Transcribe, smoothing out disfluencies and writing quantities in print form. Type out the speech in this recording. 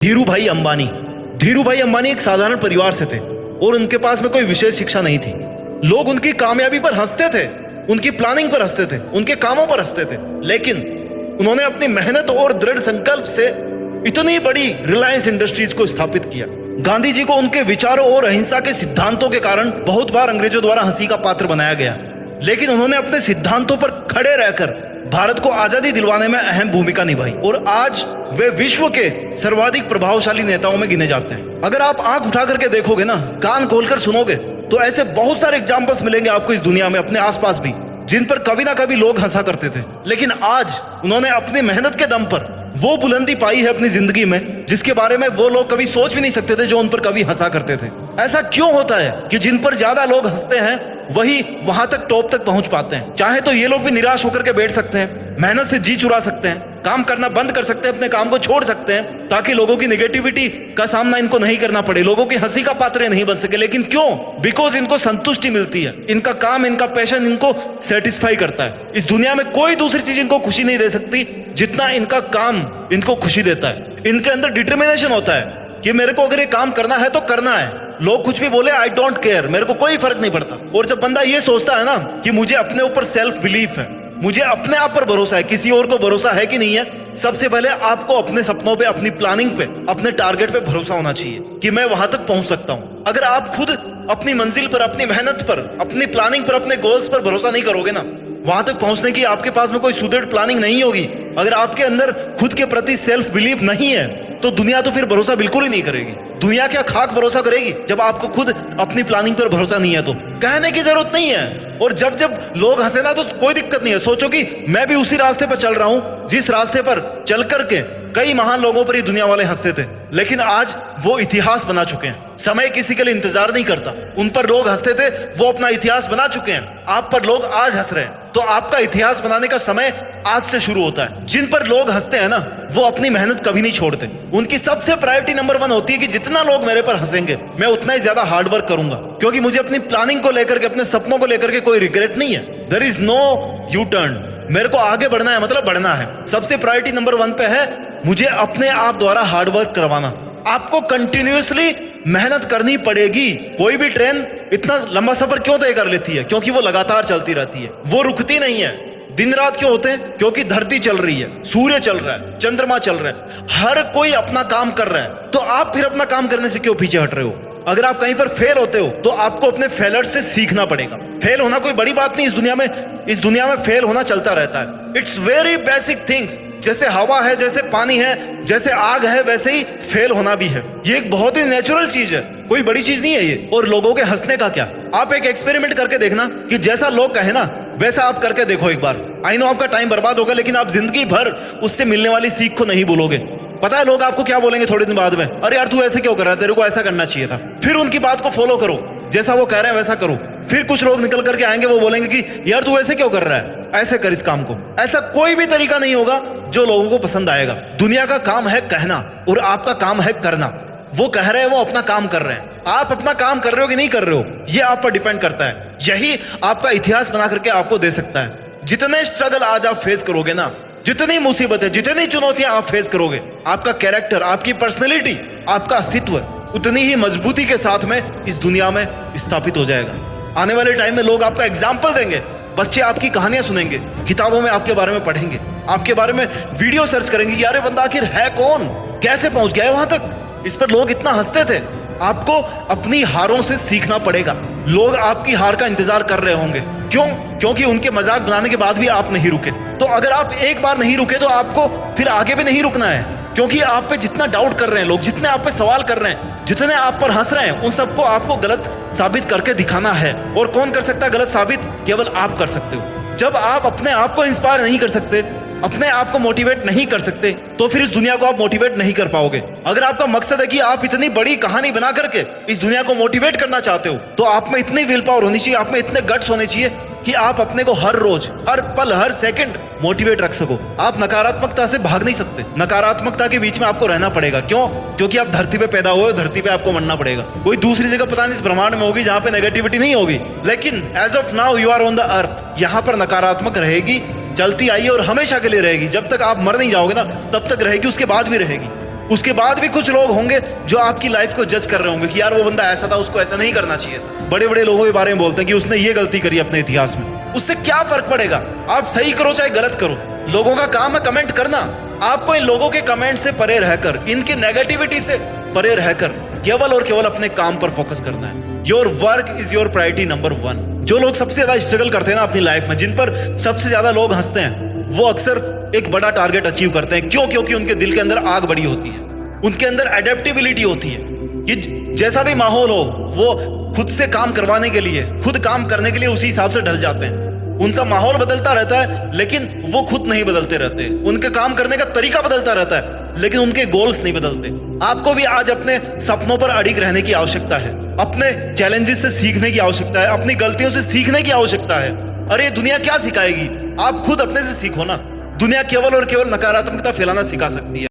धीरूभाई अंबानी। धीरूभाई अंबानी एक साधारण परिवार से थे और उनके पास में कोई विशेष शिक्षा नहीं थी। लोग उनकी कामयाबी पर हंसते थे, उनकी प्लानिंग पर हंसते थे, उनके कामों पर हंसते थे, लेकिन उन्होंने अपनी मेहनत और दृढ़ संकल्प से इतनी बड़ी रिलायंस इंडस्ट्रीज को स्थापित किया। गांधी जी को उनके विचारों और अहिंसा के सिद्धांतों के कारण बहुत बार अंग्रेजों द्वारा हंसी का पात्र बनाया गया, लेकिन उन्होंने अपने सिद्धांतों पर खड़े रहकर भारत को आजादी दिलवाने में अहम भूमिका निभाई और आज वे विश्व के सर्वाधिक प्रभावशाली नेताओं में गिने जाते हैं। अगर आप आंख उठा करके देखोगे ना, कान खोलकर सुनोगे, तो ऐसे बहुत सारे एग्जाम्पल्स मिलेंगे आपको इस दुनिया में, अपने आसपास भी, जिन पर कभी ना कभी लोग हंसा करते थे, लेकिन आज उन्होंने अपनी मेहनत के दम पर वो बुलंदी पाई है अपनी जिंदगी में जिसके बारे में वो लोग कभी सोच भी नहीं सकते थे, जो उन पर कभी हंसा करते थे। ऐसा क्यों होता है कि जिन पर ज्यादा लोग हंसते हैं वही वहां तक टॉप तक पहुंच पाते हैं? चाहे तो ये लोग भी निराश होकर के बैठ सकते हैं, मेहनत से जी चुरा सकते हैं, काम करना बंद कर सकते हैं, अपने काम को छोड़ सकते हैं ताकि लोगों की नेगेटिविटी का सामना इनको नहीं करना पड़े, लोगों की हंसी का पात्र नहीं बन सके। लेकिन क्यों? बिकॉज इनको संतुष्टि मिलती है, इनका काम, इनका पैशन इनको सेटिस्फाई करता है। इस दुनिया में कोई दूसरी चीज इनको खुशी नहीं दे सकती जितना इनका काम इनको खुशी देता है। इनके अंदर डिटर्मिनेशन होता है कि मेरे को अगर ये काम करना है तो करना है, लोग कुछ भी बोले आई डोंट केयर, मेरे को कोई फर्क नहीं पड़ता। और जब बंदा ये सोचता है ना कि मुझे अपने ऊपर सेल्फ बिलीफ है, मुझे अपने आप पर भरोसा है, किसी और को भरोसा है कि नहीं है, सबसे पहले आपको अपने सपनों पे, अपनी प्लानिंग पे, अपने टारगेट पे भरोसा होना चाहिए कि मैं वहां तक पहुंच सकता हूं। अगर आप खुद अपनी मंजिल पर, अपनी मेहनत पर, अपनी प्लानिंग पर, अपने गोल्स पर भरोसा नहीं करोगे ना, वहां तक पहुंचने की आपके पास में कोई सुदृढ़ प्लानिंग नहीं होगी, अगर आपके अंदर खुद के प्रति सेल्फ बिलीफ नहीं है, तो दुनिया तो फिर भरोसा बिल्कुल ही नहीं करेगी। दुनिया क्या खाक भरोसा करेगी जब आपको खुद अपनी प्लानिंग पर भरोसा नहीं है? तो कहने की जरूरत नहीं है। और जब जब लोग हंसे ना तो कोई दिक्कत नहीं है, सोचो कि मैं भी उसी रास्ते पर चल रहा हूं जिस रास्ते पर चल करके कई महान लोगों पर ही दुनिया वाले हंसते थे, लेकिन आज वो इतिहास बना चुके हैं। समय किसी के लिए इंतजार नहीं करता, उन पर लोग हंसते थे, वो अपना इतिहास बना चुके हैं। आप पर लोग आज हंस रहे हैं तो आपका इतिहास बनाने का समय आज से शुरू होता है। जिन पर लोग हंसते हैं ना, वो अपनी मेहनत कभी नहीं छोड़ते। उनकी सबसे प्रायोरिटी नंबर 1 होती है कि जितना लोग मेरे पर हंसेंगे मैं उतना ही ज्यादा हार्डवर्क करूंगा, क्योंकि मुझे अपनी प्लानिंग को लेकर के, अपने सपनों को लेकर के कोई रिग्रेट नहीं है। There is no U turn, मेरे को आगे बढ़ना है, मतलब बढ़ना है। सबसे प्रायोरिटी नंबर 1 पे है मुझे अपने आप द्वारा हार्डवर्क करवाना। आपको कंटिन्यूअसली मेहनत करनी पड़ेगी। कोई भी ट्रेन इतना लंबा सफर क्यों तय कर लेती है? क्योंकि वो लगातार चलती रहती है, वो रुकती नहीं है। दिन रात क्यों होते हैं? क्योंकि धरती चल रही है, सूर्य चल रहा है, चंद्रमा चल रहा है, हर कोई अपना काम कर रहा है। तो आप फिर अपना काम करने से क्यों पीछे हट रहे हो? अगर आप कहीं पर फेल होते हो तो आपको अपने फेलर से सीखना पड़ेगा। फेल होना कोई बड़ी बात नहीं इस दुनिया में। इस दुनिया में फेल होना चलता रहता है। It's very basic things. जैसे हवा है, जैसे पानी है, जैसे आग है, वैसे ही फेल होना भी है। ये एक बहुत ही नेचुरल चीज है, कोई बड़ी चीज नहीं है ये। और लोगों के हंसने का क्या? आप एक एक्सपेरिमेंट करके देखना कि जैसा लोग कहे ना वैसा आप करके देखो एक बार। आई नो आपका टाइम बर्बाद होगा, लेकिन आप जिंदगी भर उससे मिलने वाली सीख को नहीं भूलोगे। पता है लोग आपको क्या बोलेंगे थोड़े दिन बाद में? अरे यार तू ऐसे क्यों कर रहा है, तेरे को ऐसा करना चाहिए था। फिर उनकी बात को फॉलो करो, जैसा वो कह रहे हैं वैसा करो। फिर कुछ लोग निकल करके आएंगे, वो बोलेंगे कि यार तू ऐसे क्यों कर रहा है, ऐसे कर इस काम को। ऐसा कोई भी तरीका नहीं होगा जो लोगों को पसंद आएगा। दुनिया का काम है कहना और आपका काम है करना। वो कह रहे हैं, वो अपना काम कर रहे हैं, आप अपना काम कर रहे हो कि नहीं कर रहे हो, ये आप पर डिपेंड करता है। यही आपका इतिहास बना करके आपको दे सकता है। जितने स्ट्रगल आज आप फेस करोगे ना, जितनी मुसीबतें, जितनी चुनौतियां आप फेस करोगे, आपका कैरेक्टर, आपकी पर्सनैलिटी, आपका अस्तित्व उतनी ही मजबूती के साथ में इस दुनिया में स्थापित हो जाएगा। आने वाले टाइम में लोग आपका एग्जाम्पल देंगे, बच्चे आपकी कहानियां सुनेंगे, किताबों में आपके बारे में पढ़ेंगे, आपके बारे में वीडियो सर्च करेंगे कि यार बंदा आखिर है कौन, कैसे पहुंच गया है वहां तक, इस पर लोग इतना हंसते थे। आपको अपनी हारों से सीखना पड़ेगा। लोग आपकी हार का इंतजार कर रहे होंगे। क्यों? क्योंकि उनके मजाक बनाने के बाद भी आप नहीं रुके। तो अगर आप एक बार नहीं रुके तो आपको फिर आगे भी नहीं रुकना है, क्योंकि आप पे जितना डाउट कर रहे हैं लोग, जितने आप पे सवाल कर रहे हैं, जितने आप पर हंस रहे हैं, उन सबको आपको गलत साबित करके दिखाना है। और कौन कर सकता है गलत साबित? केवल आप कर सकते हो। जब आप अपने आप को इंस्पायर नहीं कर सकते, अपने आप को मोटिवेट नहीं कर सकते, तो फिर इस दुनिया को आप मोटिवेट नहीं कर पाओगे। अगर आपका मकसद है कि आप इतनी बड़ी कहानी बना करके इस दुनिया को मोटिवेट करना चाहते हो, तो आप में इतनी विल पावर होनी चाहिए, आप में इतने गट्स होने चाहिए कि आप अपने को हर रोज, हर पल, हर सेकंड मोटिवेट रख सको। आप नकारात्मकता से भाग नहीं सकते, नकारात्मकता के बीच में आपको रहना पड़ेगा। क्यों? क्योंकि आप धरती पे पैदा हुए, धरती पे आपको मरना पड़ेगा। कोई दूसरी जगह पता नहीं इस ब्रह्मांड में होगी जहां पे नेगेटिविटी नहीं होगी, लेकिन as of now you are on the earth. यहां पर नकारात्मक रहेगी, चलती आई और हमेशा के लिए रहेगी। जब तक आप मर नहीं जाओगे ना, तब तक रहेगी, उसके बाद भी रहेगी। उसके बाद भी कुछ लोग होंगे जो आपकी लाइफ को जज कर रहे होंगे कि यार वो बंदा ऐसा था, उसको ऐसा नहीं करना चाहिए था। बड़े बड़े लोगों के बारे में बोलते हैं कि उसने ये गलती करी अपने इतिहास में। उससे क्या फर्क पड़ेगा? आप सही करो चाहे गलत करो, लोगों का काम है कमेंट करना। आपको इन लोगों के कमेंट से परे रहकर, इनकी नेगेटिविटी से परे रहकर केवल और केवल अपने काम पर फोकस करना है। Your work is your priority number 1। जो लोग सबसे ज्यादा स्ट्रगल करते हैं ना अपनी लाइफ में, जिन पर सबसे ज्यादा लोग हंसते हैं, वो अक्सर एक बड़ा टारगेट अचीव करते हैं। क्यों? क्योंकि उनके दिल के अंदर आग बड़ी होती है, उनके अंदर एडेप्टेबिलिटी होती है कि जैसा भी माहौल हो वो खुद से काम करवाने के लिए, खुद काम करने के लिए उसी हिसाब से ढल जाते हैं। उनका माहौल बदलता रहता है लेकिन वो खुद नहीं बदलते रहते। उनके काम करने का तरीका बदलता रहता है लेकिन उनके गोल्स नहीं बदलते। आपको भी आज अपने सपनों पर अड़िग रहने की आवश्यकता है, अपने चैलेंजेस से सीखने की आवश्यकता है, अपनी गलतियों से सीखने की आवश्यकता है। अरे दुनिया क्या सिखाएगी? आप खुद अपने से सीखो ना। दुनिया केवल और केवल नकारात्मकता फैलाना सिखा सकती है।